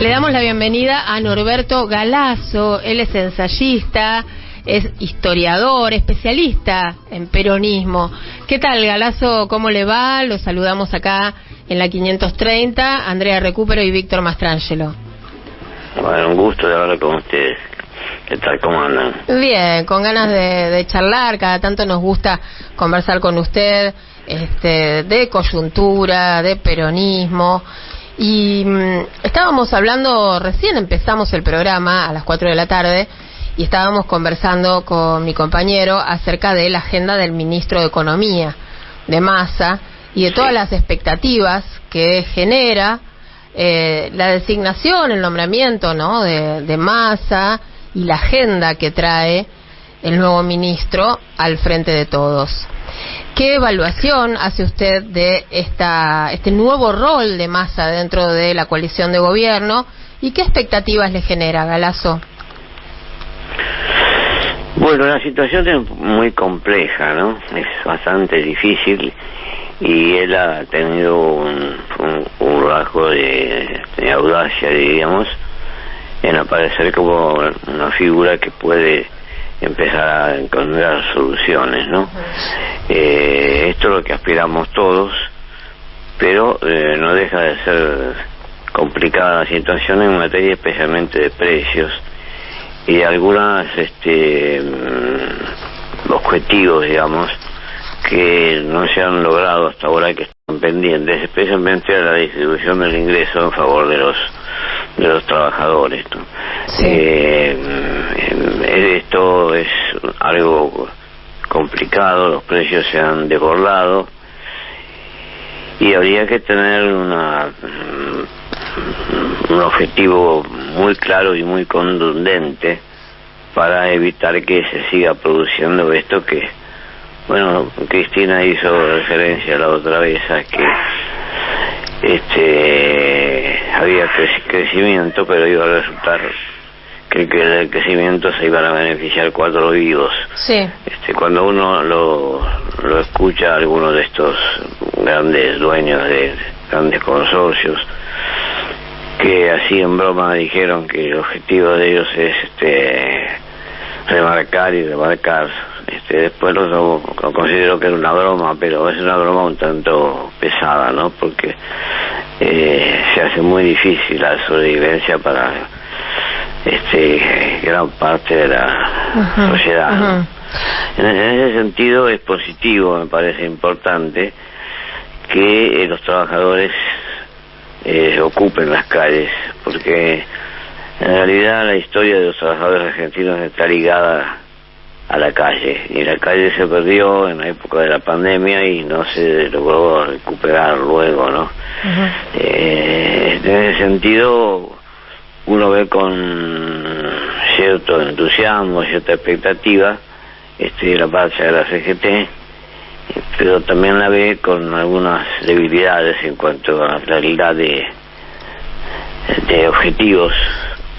Le damos la bienvenida a Norberto Galazo. Él es ensayista, es historiador, especialista en peronismo. ¿Qué tal, Galazo? ¿Cómo le va? Lo saludamos acá en la 530, Andrea Recupero y Víctor Mastrangelo. Bueno, un gusto de hablar con ustedes. ¿Qué tal? ¿Cómo andan? Bien, con ganas de charlar. Cada tanto nos gusta conversar con usted de coyuntura, de peronismo. Y estábamos hablando, recién empezamos el programa a las 4 de la tarde y estábamos conversando con mi compañero acerca de la agenda del ministro de Economía, de Massa, y de todas las expectativas que genera la designación, el nombramiento, ¿no?, de Massa y la agenda que trae el nuevo ministro al frente de todos. ¿Qué evaluación hace usted de este nuevo rol de Massa dentro de la coalición de gobierno y qué expectativas le genera, Galazo? Bueno, la situación es muy compleja, ¿no? Es bastante difícil y él ha tenido un rasgo de audacia, diríamos, en aparecer como una figura que puede empezar a encontrar soluciones, ¿no? Esto es lo que aspiramos todos, pero no deja de ser complicada la situación en materia especialmente de precios y de algunos objetivos, digamos, que no se han logrado hasta ahora, que están pendientes, especialmente la distribución del ingreso en favor de los trabajadores, ¿no? Sí. Esto es algo complicado, los precios se han desbordado y habría que tener un objetivo muy claro y muy contundente para evitar que se siga produciendo esto que, bueno, Cristina hizo referencia la otra vez a que había crecimiento, pero iba a resultar que el crecimiento se iban a beneficiar 4 vivos. Sí. Cuando uno lo escucha a algunos de estos grandes dueños de grandes consorcios que así en broma dijeron que el objetivo de ellos es remarcar y remarcar, después lo considero que era una broma, pero es una broma un tanto pesada, ¿no? Porque se hace muy difícil la sobrevivencia para gran parte de la sociedad, ¿no? En ese sentido es positivo, me parece importante que los trabajadores ocupen las calles, porque en realidad la historia de los trabajadores argentinos está ligada a la calle, y la calle se perdió en la época de la pandemia y no se logró recuperar luego, ¿no? En ese sentido uno ve con cierto entusiasmo, cierta expectativa la marcha de la CGT, pero también la ve con algunas debilidades en cuanto a la claridad de objetivos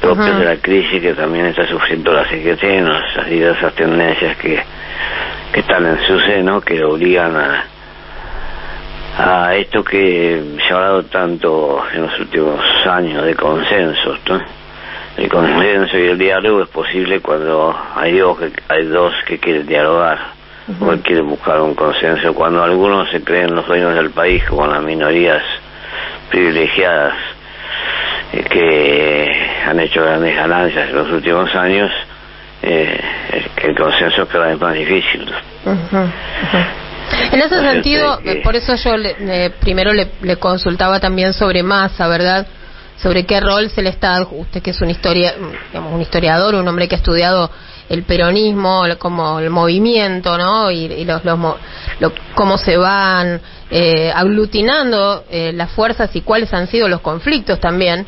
propios de la crisis que también está sufriendo la CGT, esas diversas tendencias que están en su seno, que obligan a esto que se ha hablado tanto en los últimos años de consensos, ¿no? El consenso y el diálogo es posible cuando hay dos que quieren dialogar o que quieren buscar un consenso. Cuando algunos se creen los dueños del país, como las minorías privilegiadas que han hecho grandes ganancias en los últimos años, el consenso es cada vez más difícil. En ese sentido, por eso yo primero le consultaba también sobre Massa, ¿verdad? Sobre qué rol se le está, usted que es un historiador, un hombre que ha estudiado el peronismo, como el movimiento, ¿no? Y cómo se van aglutinando las fuerzas y cuáles han sido los conflictos también.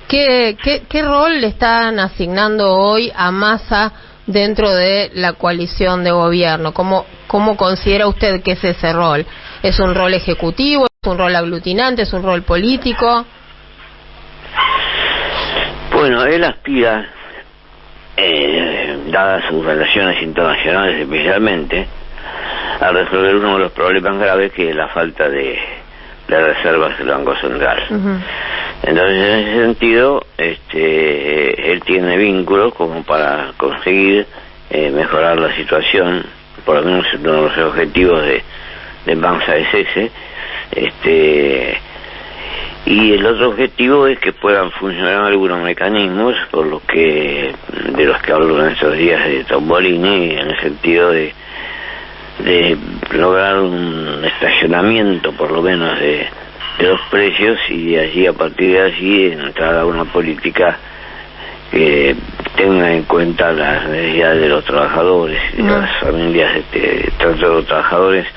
¿Qué rol le están asignando hoy a Massa dentro de la coalición de gobierno? ¿Cómo considera usted que es ese rol? ¿Es un rol ejecutivo? ¿Es un rol aglutinante? ¿Es un rol político? Bueno, él aspira, dadas sus relaciones internacionales especialmente, a resolver uno de los problemas graves que es la falta de reservas del Banco Central. Entonces, en ese sentido, él tiene vínculos como para conseguir mejorar la situación, por lo menos uno de los objetivos de Banza es ese. Y el otro objetivo es que puedan funcionar algunos mecanismos, de los que hablo en estos días de Tombolini, en el sentido de lograr un estacionamiento, por lo menos, de los precios, y de allí, a partir de allí, entrar a una política que tenga en cuenta las necesidades de los trabajadores y de las familias, tanto de los trabajadores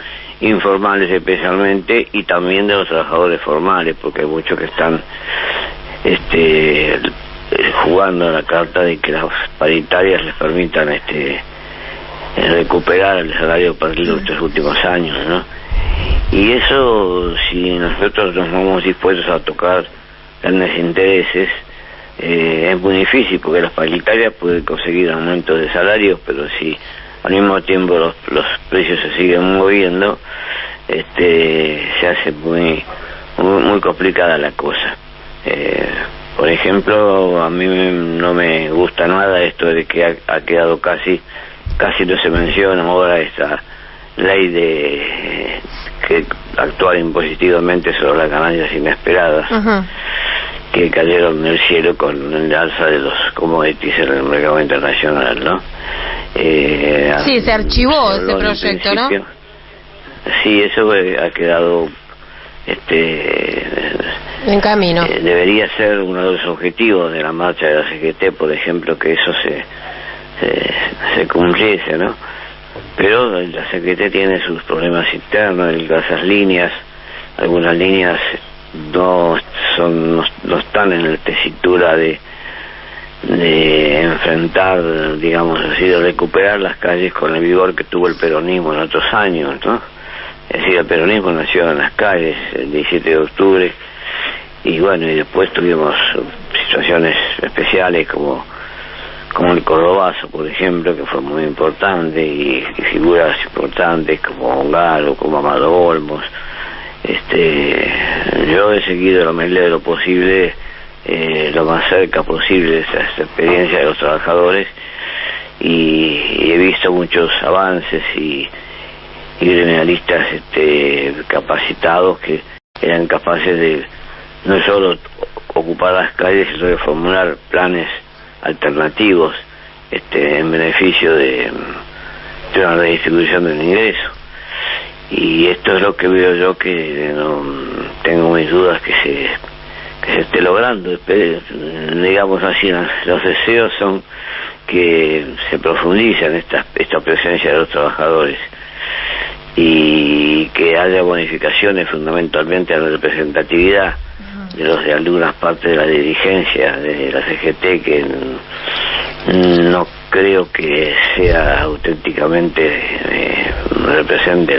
informales especialmente, y también de los trabajadores formales, porque hay muchos que están jugando a la carta de que las paritarias les permitan recuperar el salario perdido estos últimos años, ¿no? Y eso, si nosotros nos vamos dispuestos a tocar grandes intereses, es muy difícil, porque las paritarias pueden conseguir aumentos de salarios, pero si al mismo tiempo los precios se siguen moviendo, se hace muy complicada la cosa. Por ejemplo, a mí no me gusta nada esto de que ha quedado casi no se menciona ahora esta ley de que actuar impositivamente sobre las ganancias inesperadas, que cayeron del cielo con el alza de los commodities en el mercado internacional, ¿no? Sí, se archivó ese proyecto, ¿no? Sí, eso ha quedado en camino. Debería ser uno de los objetivos de la marcha de la CGT, por ejemplo, que eso se cumpliese, ¿no? Pero la CGT tiene sus problemas internos, esas líneas, algunas líneas no están en la tesitura de enfrentar, digamos así, de recuperar las calles con el vigor que tuvo el peronismo en otros años, ¿no? Es decir, el peronismo nació en las calles el 17 de octubre, y bueno, y después tuvimos situaciones especiales como el Cordobazo, por ejemplo, que fue muy importante, y figuras importantes como Ongaro, como Amado Olmos. Yo he seguido la medida de lo posible, lo más cerca posible esa experiencia de los trabajadores, y he visto muchos avances y gremialistas capacitados que eran capaces de no solo ocupar las calles, sino de formular planes alternativos en beneficio de una redistribución del ingreso. Y esto es lo que veo yo, que no tengo mis dudas que se esté logrando. Digamos así, los deseos son que se profundice en esta presencia de los trabajadores, y que haya bonificaciones fundamentalmente a la representatividad de algunas partes de la dirigencia de la CGT, que no creo que sea auténticamente represente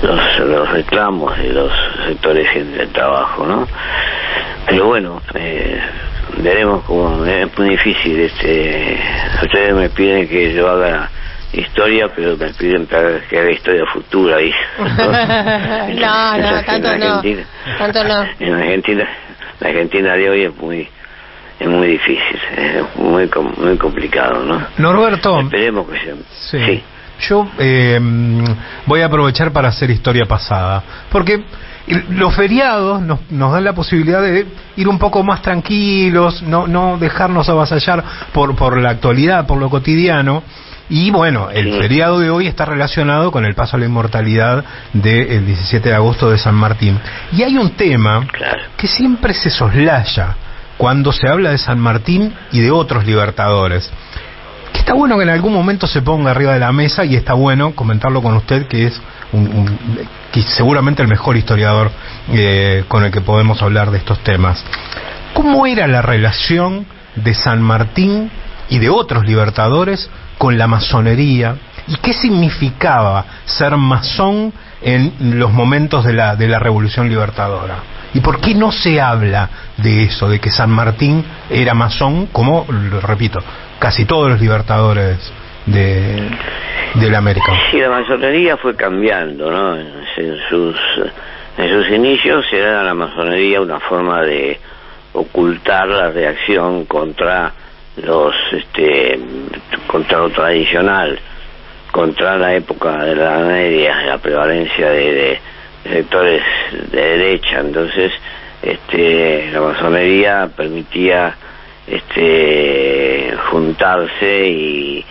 los reclamos de los sectores del trabajo, ¿no? Pero bueno, veremos cómo. Es muy difícil. Ustedes me piden que yo haga historia, pero me piden que haga historia futura, ¿sí? No, tanto no. En la Argentina de hoy es muy difícil, es muy complicado, ¿no? Norberto, esperemos que sea. Sí. Yo voy a aprovechar para hacer historia pasada, porque los feriados nos dan la posibilidad de ir un poco más tranquilos, no dejarnos avasallar por la actualidad, por lo cotidiano. Y bueno, el feriado de hoy está relacionado con el paso a la inmortalidad del 17 de agosto de San Martín. Y hay un tema que siempre se soslaya cuando se habla de San Martín y de otros libertadores, que está bueno que en algún momento se ponga arriba de la mesa, y está bueno comentarlo con usted, que es que seguramente el mejor historiador con el que podemos hablar de estos temas. ¿Cómo era la relación de San Martín y de otros libertadores con la masonería, y qué significaba ser masón en los momentos de la Revolución Libertadora? ¿Y por qué no se habla de eso, de que San Martín era masón, como, lo repito, casi todos los libertadores de la América? Sí, la masonería fue cambiando, ¿no? En sus En sus inicios era la masonería una forma de ocultar la reacción contra contra lo tradicional, contra la época de la Edad Media, la prevalencia de sectores de derecha. Entonces la masonería permitía juntarse y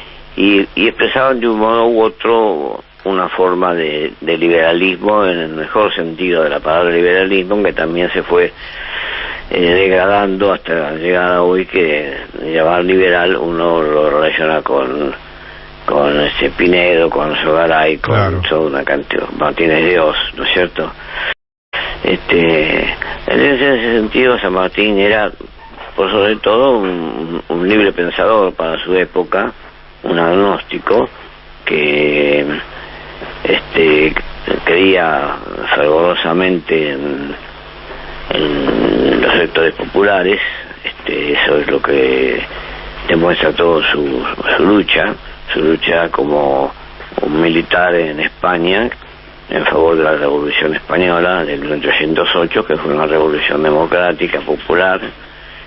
expresaban de un modo u otro una forma de liberalismo, en el mejor sentido de la palabra liberalismo, que también se fue degradando hasta la llegada hoy, que llamar liberal uno lo relaciona con Pinedo, con Sogaray, con claro, toda una cantidad, Martínez de Oz, ¿no es cierto? En ese sentido, San Martín era, por sobre todo, un libre pensador para su época, un agnóstico que creía fervorosamente en los sectores populares. Eso es lo que demuestra todo su lucha como un militar en España en favor de la Revolución Española de 1808, que fue una revolución democrática, popular,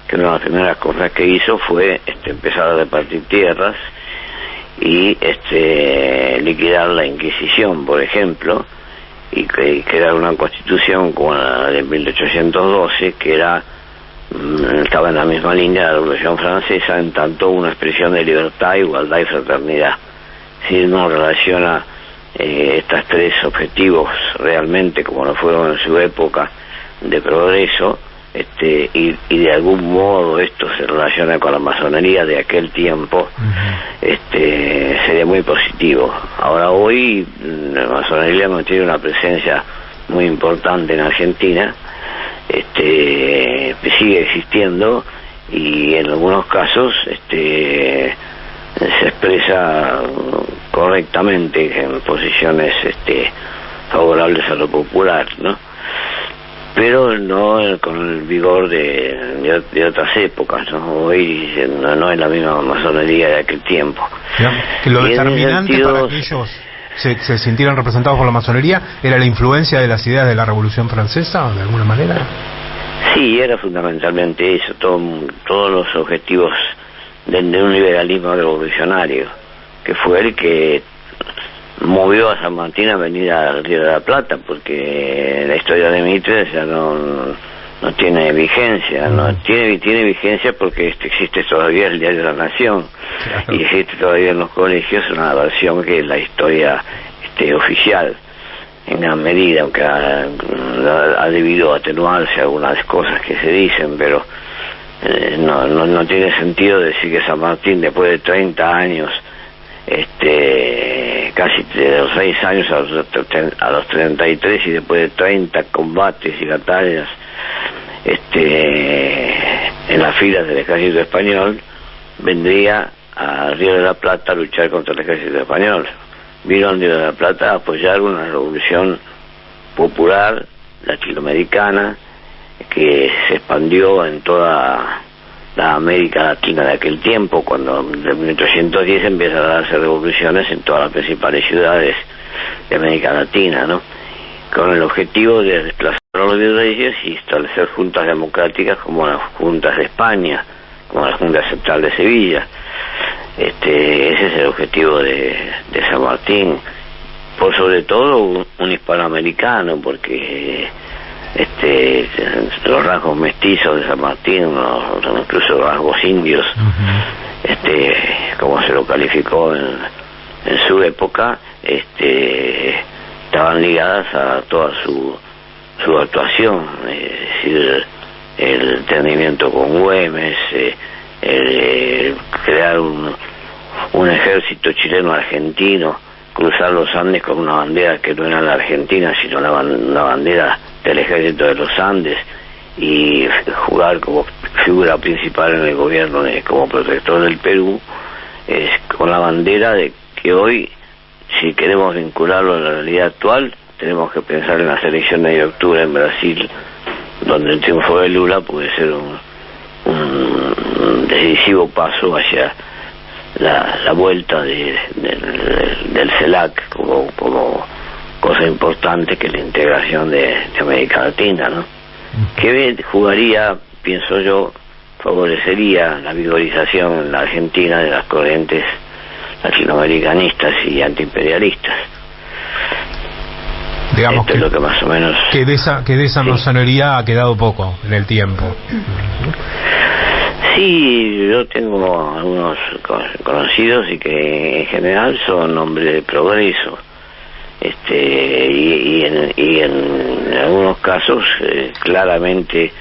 que una de las primeras cosas que hizo fue empezar a repartir tierras y liquidar la Inquisición, por ejemplo, y crear una constitución como la de 1812, que estaba en la misma línea de la Revolución Francesa, en tanto una expresión de libertad, igualdad y fraternidad. Si uno relaciona estos tres objetivos realmente como lo fueron en su época de progreso, y de algún modo esto se relaciona con la masonería de aquel tiempo, sería muy positivo. Ahora hoy la masonería mantiene una presencia muy importante en Argentina, sigue existiendo, y en algunos casos se expresa correctamente en posiciones favorables a lo popular, ¿no? Pero no con el vigor de otras épocas, ¿no? Hoy no es la misma masonería de aquel tiempo. Lo determinante para que ellos se sintieran representados por la masonería era la influencia de las ideas de la Revolución Francesa, de alguna manera. Sí, era fundamentalmente eso, todos los objetivos de un liberalismo revolucionario, que fue el que movió a San Martín a venir al Río de la Plata, porque la historia de Mitre ya no tiene vigencia, tiene vigencia porque existe todavía el Diario de la Nación, claro, y existe todavía en los colegios una versión que es la historia oficial, en gran medida, aunque ha debido atenuarse algunas cosas que se dicen, pero no tiene sentido decir que San Martín, después de 30 años, casi de los 6 años a los 33, y después de 30 combates y batallas en las filas del ejército español, vendría a Río de la Plata a luchar contra el ejército español. Vino al Río de la Plata a apoyar una revolución popular latinoamericana que se expandió en toda la América Latina de aquel tiempo, cuando en 1810 empiezan a darse revoluciones en todas las principales ciudades de América Latina, ¿no? Con el objetivo de desplazar a los virreyes y establecer juntas democráticas como las juntas de España, como la Junta Central de Sevilla. Ese es el objetivo de San Martín, por sobre todo un hispanoamericano, porque los rasgos mestizos de San Martín, incluso rasgos indios, como se lo calificó en su época, estaban ligadas a toda su actuación, es decir, el entendimiento con Güemes, crear un ejército chileno-argentino, cruzar los Andes con una bandera que no era la Argentina, sino una bandera del ejército de los Andes, y jugar como figura principal en el gobierno como protector del Perú, con la bandera de que hoy, si queremos vincularlo a la realidad actual, tenemos que pensar en las elecciones de octubre en Brasil, donde el triunfo de Lula puede ser un decisivo paso hacia la vuelta del CELAC como cosa importante que es la integración de América Latina, ¿no? Que jugaría, pienso yo, favorecería la vigorización en la Argentina de las corrientes latinoamericanistas y antiimperialistas. Digamos esto es lo que más o menos que de esa masonería ha quedado poco en el tiempo. Sí, yo tengo algunos conocidos y que en general son hombres de progreso, y en algunos casos claramente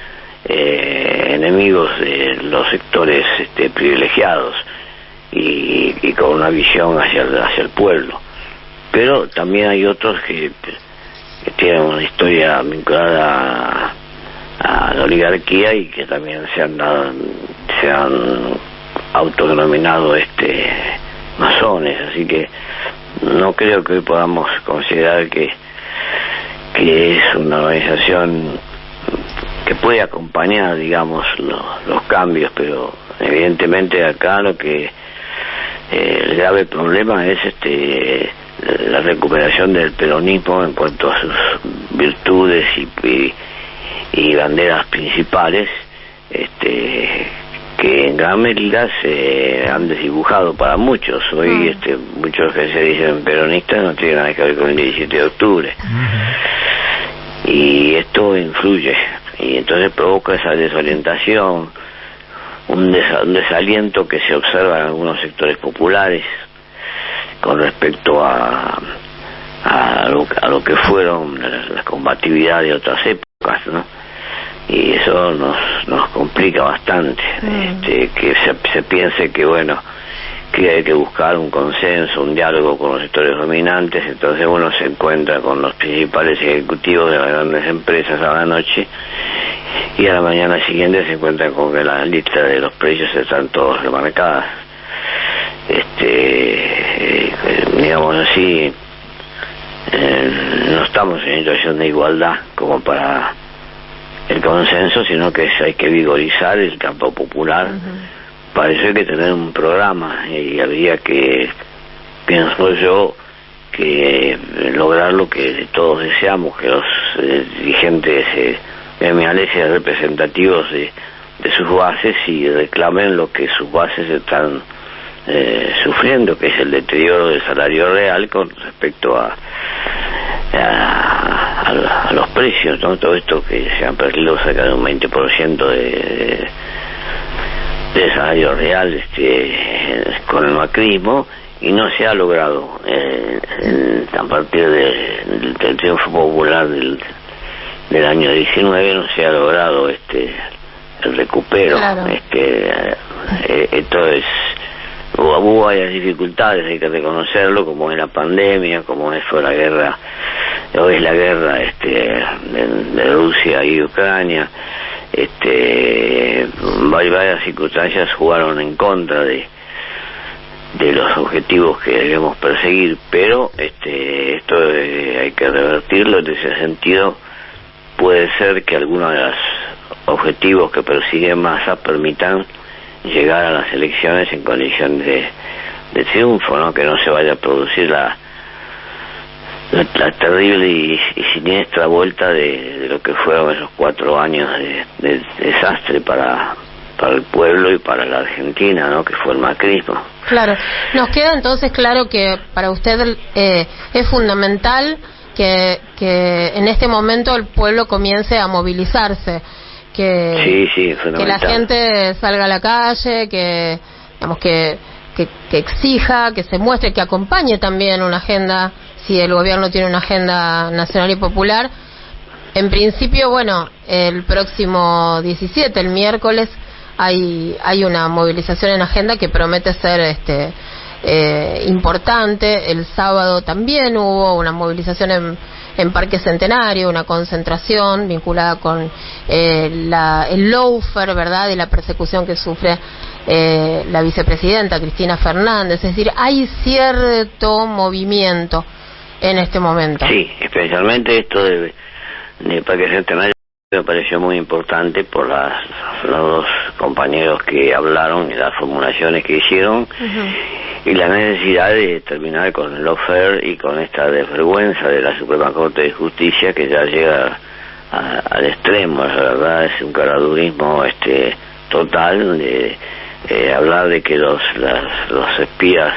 enemigos de los sectores privilegiados y con una visión hacia el pueblo. Pero también hay otros que tienen una historia vinculada a la oligarquía y que también se han autodenominado masones, así que no creo que hoy podamos considerar que es una organización que puede acompañar, digamos, los cambios, pero evidentemente acá lo que el grave problema es la recuperación del peronismo en cuanto a sus virtudes y banderas principales, que en gran medida se han desdibujado para muchos. Hoy muchos que se dicen peronistas no tienen nada que ver con el 17 de octubre. Y esto influye, y entonces provoca esa desorientación, un desaliento que se observa en algunos sectores populares con respecto a lo que fueron la combatividad de otras épocas, ¿no? Y eso nos complica bastante, que se piense que que hay que buscar un consenso, un diálogo con los sectores dominantes. Entonces uno se encuentra con los principales ejecutivos de las grandes empresas a la noche y a la mañana siguiente se encuentra con que las listas de los precios están todas remarcadas. Digamos así, no estamos en situación de igualdad como para el consenso, sino que hay que vigorizar el campo popular. Para eso hay que tener un programa y habría que, pienso yo, que lograr lo que todos deseamos, que los dirigentes gremiales sean representativos de sus bases y reclamen lo que sus bases están sufriendo, que es el deterioro del salario real con respecto a los precios, ¿no? Todo esto que se han perdido cerca de un 20% de salario real con el macrismo, y no se ha logrado a partir del triunfo popular del año 19, no se ha logrado el recupero. Claro. Entonces hubo varias dificultades, hay que reconocerlo, como es la pandemia, como fue la guerra, o es la guerra de Rusia y Ucrania. Varias circunstancias jugaron en contra de los objetivos que debemos perseguir, pero esto hay que revertirlo. En ese sentido, puede ser que algunos de los objetivos que persigue Massa permitan llegar a las elecciones en condición de triunfo, ¿no? Que no se vaya a producir la terrible y siniestra vuelta de lo que fueron esos 4 años de desastre para el pueblo y para la Argentina, ¿no? Que fue el macrismo. Claro. Nos queda entonces claro que para usted es fundamental que en este momento el pueblo comience a movilizarse, que la gente salga a la calle, que digamos que exija, que se muestre, que acompañe también una agenda. Si el gobierno tiene una agenda nacional y popular, en principio, el próximo 17, el miércoles, hay una movilización en agenda que promete ser importante. El sábado también hubo una movilización en Parque Centenario, una concentración vinculada con el lawfare, ¿verdad?, de la persecución que sufre la vicepresidenta Cristina Fernández. Es decir, hay cierto movimiento en este momento. Sí, especialmente esto de Parque Centenario me pareció muy importante por los dos compañeros que hablaron y las formulaciones que hicieron, y la necesidad de terminar con el lawfare y con esta desvergüenza de la Suprema Corte de Justicia que ya llega al extremo. La verdad es un caradurismo total de hablar de que los espías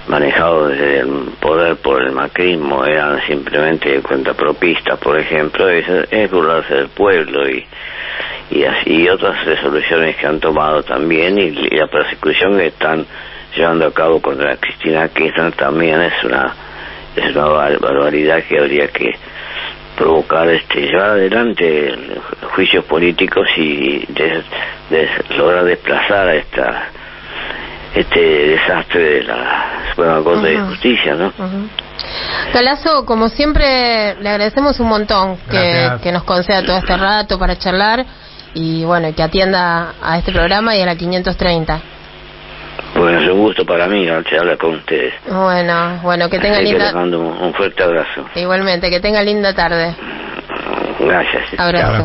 manejados desde el poder por el macrismo eran simplemente cuentapropistas, por ejemplo. Es burlarse del pueblo y así otras resoluciones que han tomado también, y la persecución que están llevando a cabo contra Cristina Kirchner también es una barbaridad que habría que provocar, llevar adelante juicios políticos y lograr desplazar a este desastre de la Suprema Corte de Justicia, ¿no? Galazo, como siempre, le agradecemos un montón que nos conceda todo este rato para charlar y bueno, que atienda a este programa y a la 530. Bueno, es un gusto para mí hablar con ustedes. Bueno, que tenga linda... Les mando un fuerte abrazo. Igualmente, que tenga linda tarde. Gracias. Abrazo.